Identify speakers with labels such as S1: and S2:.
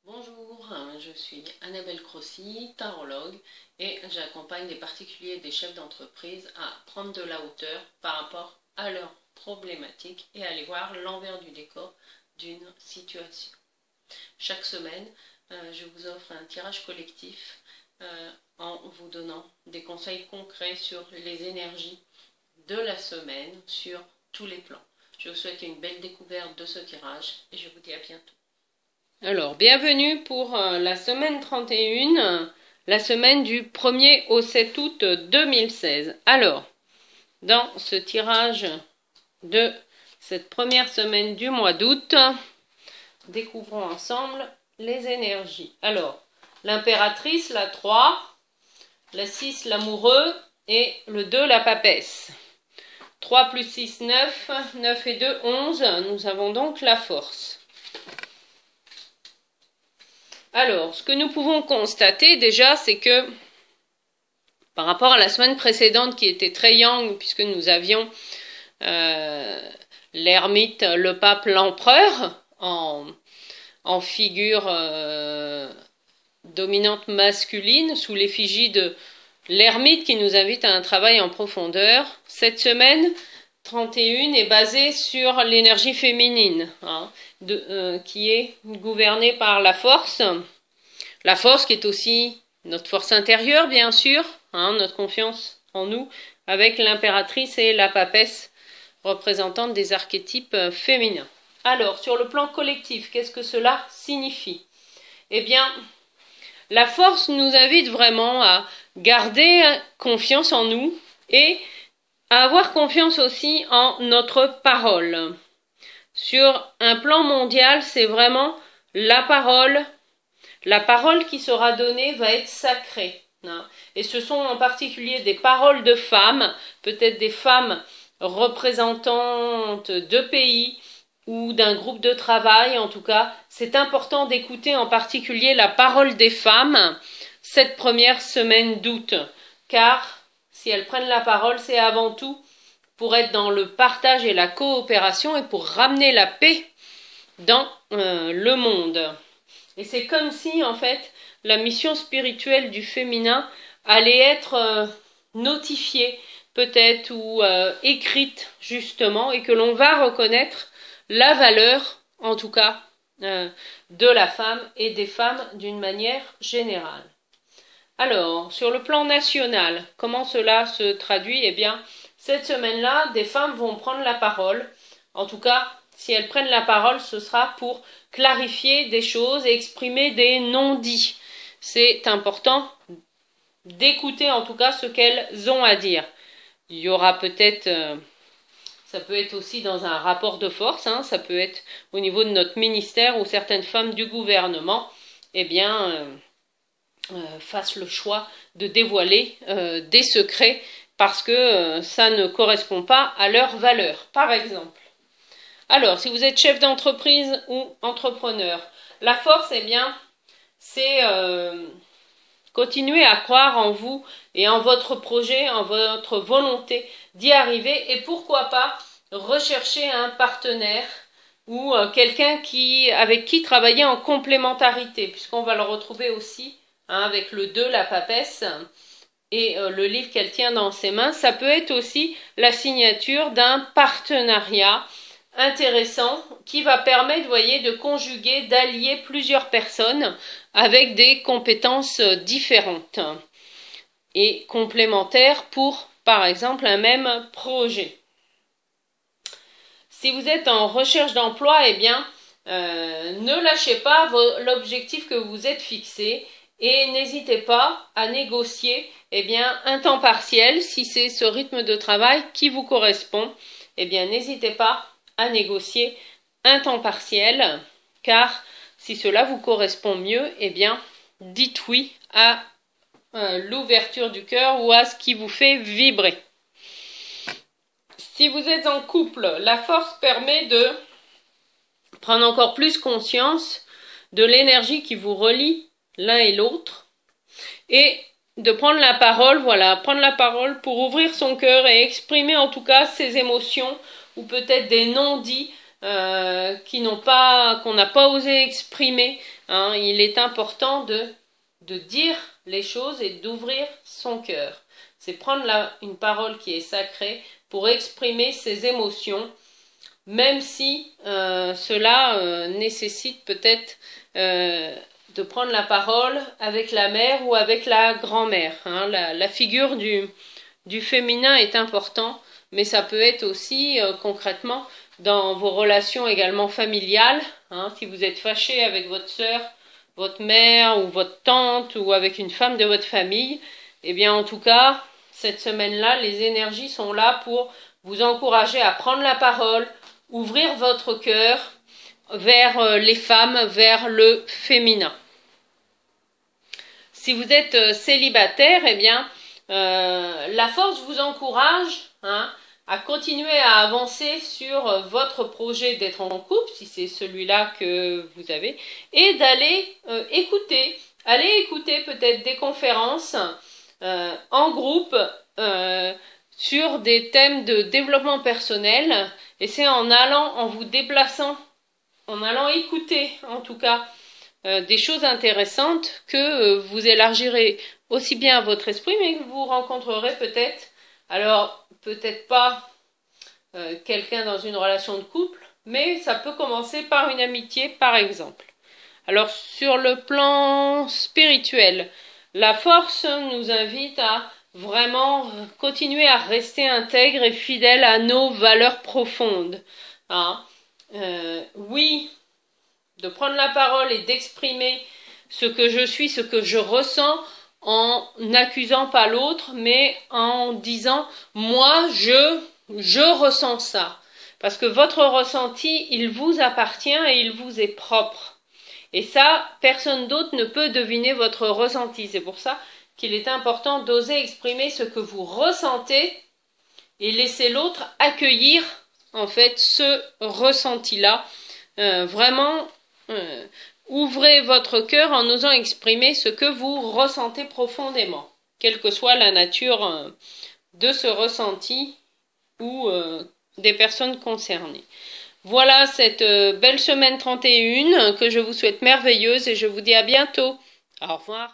S1: Bonjour, je suis Annabelle Crossi, tarologue, et j'accompagne des particuliers et des chefs d'entreprise à prendre de la hauteur par rapport à leurs problématiques et à aller voir l'envers du décor d'une situation. Chaque semaine, je vous offre un tirage collectif en vous donnant des conseils concrets sur les énergies de la semaine sur tous les plans. Je vous souhaite une belle découverte de ce tirage et je vous dis à bientôt. Alors, bienvenue pour la semaine 31, la semaine du 1er au 7 août 2016. Alors, dans ce tirage de cette première semaine du mois d'août, découvrons ensemble les énergies. Alors, l'impératrice, la 3, la 6, l'amoureux et le 2, la papesse. 3 plus 6, 9, 9 et 2, 11, nous avons donc la force. Alors, ce que nous pouvons constater déjà, c'est que par rapport à la semaine précédente qui était très yang, puisque nous avions l'ermite, le pape, l'empereur en figure dominante masculine sous l'effigie de l'ermite qui nous invite à un travail en profondeur. Cette semaine 31 est basée sur l'énergie féminine, qui est gouvernée par la force qui est aussi notre force intérieure, bien sûr, notre confiance en nous, avec l'impératrice et la papesse, représentantes des archétypes féminins. Alors, sur le plan collectif, qu'est-ce que cela signifie? Eh bien, la force nous invite vraiment à garder confiance en nous et à avoir confiance aussi en notre parole. Sur un plan mondial, c'est vraiment la parole qui sera donnée va être sacrée. Et ce sont en particulier des paroles de femmes, peut-être des femmes représentantes de pays ou d'un groupe de travail. En tout cas, c'est important d'écouter en particulier la parole des femmes cette première semaine d'août, car si elles prennent la parole, c'est avant tout pour être dans le partage et la coopération et pour ramener la paix dans le monde. Et c'est comme si, en fait, la mission spirituelle du féminin allait être notifiée, peut-être, ou écrite, justement, et que l'on va reconnaître la valeur, en tout cas, de la femme et des femmes d'une manière générale. Alors, sur le plan national, comment cela se traduit? Eh bien, cette semaine-là, des femmes vont prendre la parole. En tout cas, si elles prennent la parole, ce sera pour clarifier des choses et exprimer des non-dits. C'est important d'écouter en tout cas ce qu'elles ont à dire. Il y aura peut-être, ça peut être aussi dans un rapport de force, ça peut être au niveau de notre ministère ou certaines femmes du gouvernement, eh bien, fassent le choix de dévoiler des secrets parce que ça ne correspond pas à leurs valeurs, par exemple. Alors, si vous êtes chef d'entreprise ou entrepreneur, la force, eh bien, c'est continuer à croire en vous et en votre projet, en votre volonté d'y arriver et pourquoi pas rechercher un partenaire ou quelqu'un avec qui travailler en complémentarité, puisqu'on va le retrouver aussi avec le 2, la papesse, et le livre qu'elle tient dans ses mains. Ça peut être aussi la signature d'un partenariat intéressant qui va permettre, vous voyez, de conjuguer, d'allier plusieurs personnes avec des compétences différentes et complémentaires pour, par exemple, un même projet. Si vous êtes en recherche d'emploi, eh bien, ne lâchez pas l'objectif que vous êtes fixé et n'hésitez pas à négocier, eh bien, un temps partiel. Si c'est ce rythme de travail qui vous correspond, eh bien, n'hésitez pas à négocier un temps partiel, car si cela vous correspond mieux, eh bien, dites oui à l'ouverture du cœur ou à ce qui vous fait vibrer. Si vous êtes en couple, la force permet de prendre encore plus conscience de l'énergie qui vous relie l'un et l'autre et de prendre la parole, voilà, prendre la parole pour ouvrir son cœur et exprimer en tout cas ses émotions ou peut-être des non-dits qu'on n'a pas osé exprimer hein, il est important de dire les choses et d'ouvrir son cœur. C'est prendre une parole qui est sacrée pour exprimer ses émotions, même si cela nécessite peut-être de prendre la parole avec la mère ou avec la grand-mère. Hein. La figure du féminin est important, mais ça peut être aussi concrètement dans vos relations également familiales. Hein. Si vous êtes fâché avec votre sœur, votre mère ou votre tante ou avec une femme de votre famille, eh bien en tout cas, cette semaine-là, les énergies sont là pour vous encourager à prendre la parole, ouvrir votre cœur vers les femmes, vers le féminin. Si vous êtes célibataire, eh bien, la force vous encourage à continuer à avancer sur votre projet d'être en couple, si c'est celui-là que vous avez, et d'aller écouter. Allez écouter peut-être des conférences en groupe sur des thèmes de développement personnel, et c'est en vous déplaçant, en allant écouter en tout cas des choses intéressantes que vous élargirez aussi bien votre esprit, mais que vous rencontrerez peut-être, alors peut-être pas quelqu'un dans une relation de couple, mais ça peut commencer par une amitié par exemple. Alors sur le plan spirituel, la force nous invite à vraiment continuer à rester intègre et fidèle à nos valeurs profondes. Hein. Oui, de prendre la parole et d'exprimer ce que je suis, ce que je ressens, en n'accusant pas l'autre, mais en disant « moi, je ressens ça ». Parce que votre ressenti, il vous appartient et il vous est propre. Et ça, personne d'autre ne peut deviner votre ressenti. C'est pour ça qu'il est important d'oser exprimer ce que vous ressentez et laisser l'autre accueillir en fait ce ressenti-là. Vraiment, ouvrez votre cœur en osant exprimer ce que vous ressentez profondément, quelle que soit la nature de ce ressenti ou des personnes concernées. Voilà cette belle semaine 31 que je vous souhaite merveilleuse et je vous dis à bientôt. Au revoir.